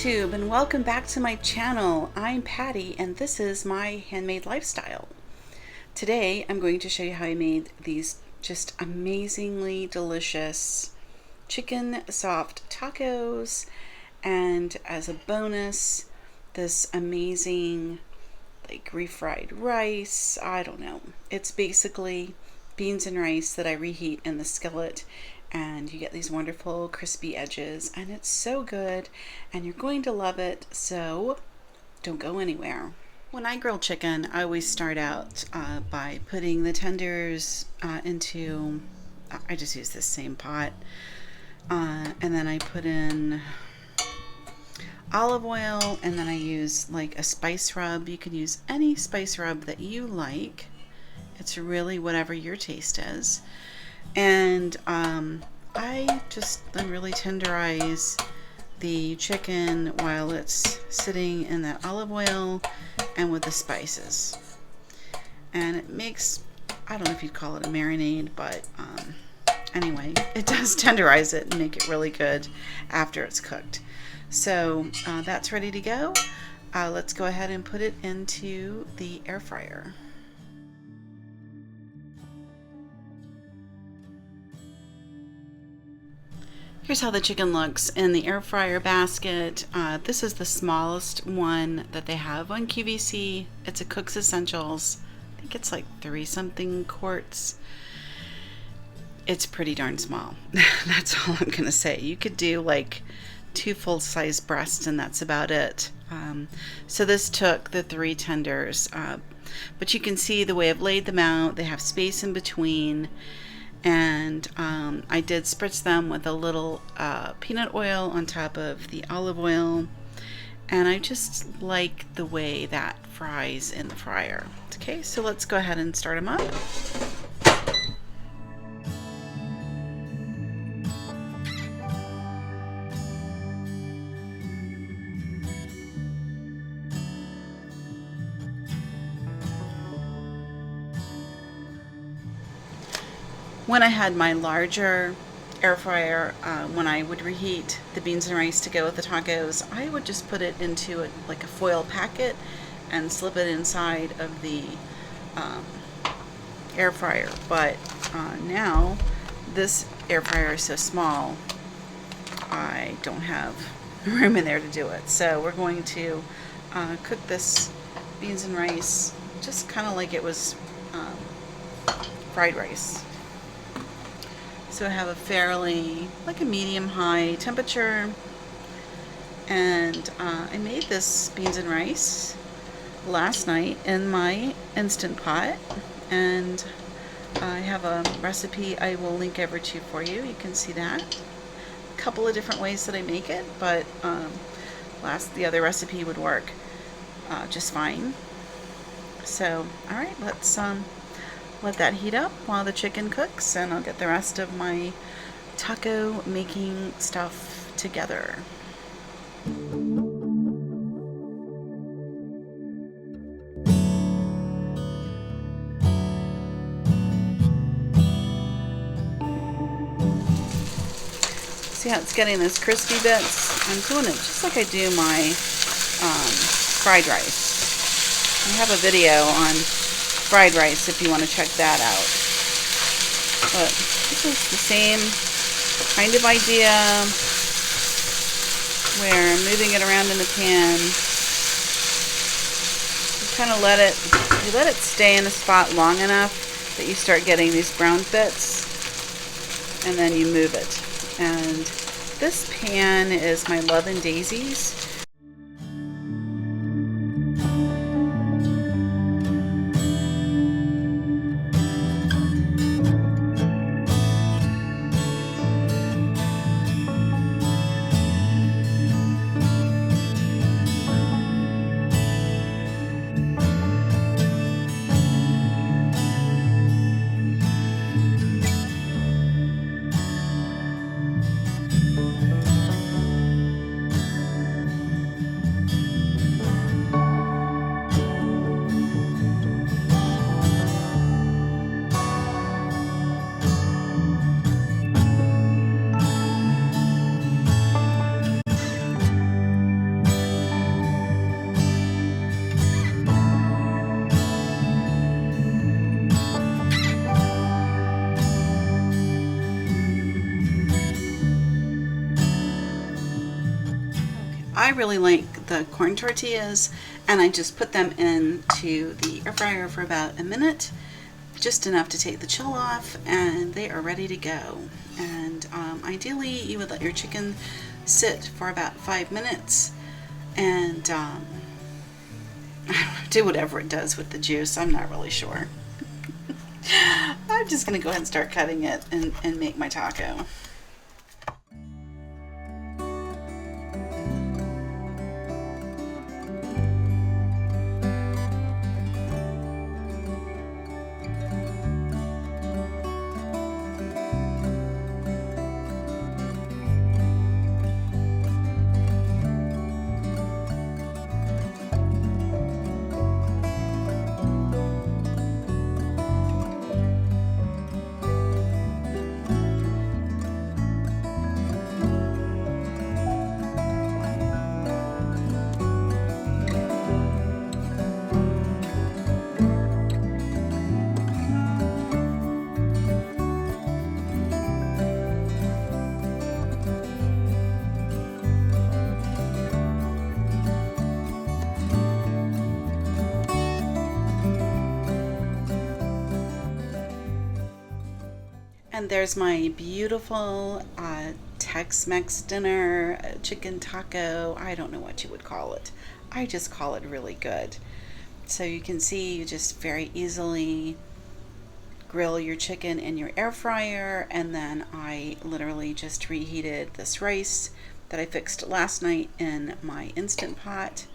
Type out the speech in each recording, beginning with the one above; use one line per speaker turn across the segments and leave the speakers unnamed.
YouTube, and welcome back to my channel. I'm Patty and this is my Handmade Lifestyle. Today I'm going to show you how I made these just amazingly delicious chicken soft tacos, and as a bonus this amazing like refried rice. I don't know, it's basically beans and rice that I reheat in the skillet, and you get these wonderful crispy edges, and it's so good and you're going to love it, so don't go anywhere. When I grill chicken, I always start out by putting the tenders into, I just use this same pot, and then I put in olive oil, and then I use like a spice rub. You can use any spice rub that you like. It's really whatever your taste is. And I just then really tenderize the chicken while it's sitting in that olive oil and with the spices. And it makes, I don't know if you'd call it a marinade, but anyway, it does tenderize it and make it really good after it's cooked. So that's ready to go. Let's go ahead and put it into the air fryer. Here's how the chicken looks in the air fryer basket. This is the smallest one that they have on QVC. It's a Cook's Essentials. I think it's like 3-something quarts. It's pretty darn small. That's all I'm gonna say. You could do like 2 full-size breasts and that's about it. So this took the 3 tenders, but you can see the way I've laid them out. They have space in between. And I did spritz them with a little peanut oil on top of the olive oil, and I just like the way that fries in the fryer. Okay, so let's go ahead and start them up. When I had my larger air fryer, when I would reheat the beans and rice to go with the tacos, I would just put it into like a foil packet and slip it inside of the air fryer. But now this air fryer is so small, I don't have room in there to do it. So we're going to cook this beans and rice just kind of like it was fried rice. So I have a fairly, like a medium-high temperature, and I made this beans and rice last night in my Instant Pot, and I have a recipe I will link over to for you. You can see that. A couple of different ways that I make it, but the other recipe would work just fine. So, all right, let's let that heat up while the chicken cooks, and I'll get the rest of my taco making stuff together. See how it's getting those crispy bits? I'm doing it just like I do my fried rice. I have a video on fried rice if you want to check that out. But this is the same kind of idea where I'm moving it around in the pan. You kind of let it stay in a spot long enough that you start getting these brown bits, and then you move it. And this pan is my Love and Daisies. really like the corn tortillas, and I just put them into the air fryer for about a minute, just enough to take the chill off, and they are ready to go. And ideally you would let your chicken sit for about 5 minutes and do whatever it does with the juice. I'm not really sure. I'm just gonna go ahead and start cutting it and make my taco. And there's my beautiful Tex-Mex dinner, chicken taco. I don't know what you would call it. I just call it really good. So you can see you just very easily grill your chicken in your air fryer, and then I literally just reheated this rice that I fixed last night in my Instant Pot,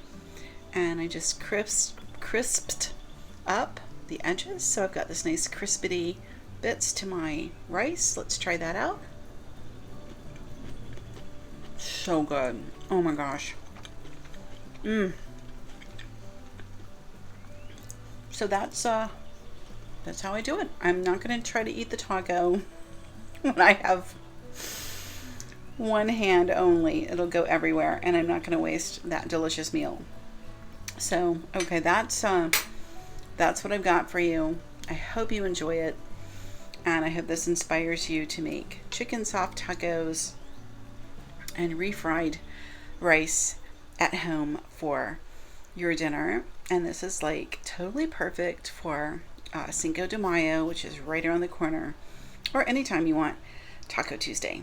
and I just crisped up the edges, so I've got this nice crispity bits to my rice. Let's try that out. So good. Oh my gosh. So that's how I do it. I'm not going to try to eat the taco when I have one hand only. It'll go everywhere, and I'm not going to waste that delicious meal. So, okay, that's what I've got for you. I hope you enjoy it. And I hope this inspires you to make chicken soft tacos and refried rice at home for your dinner. And this is like totally perfect for Cinco de Mayo, which is right around the corner, or anytime you want Taco Tuesday.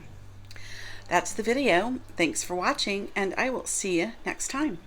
That's the video. Thanks for watching, and I will see you next time.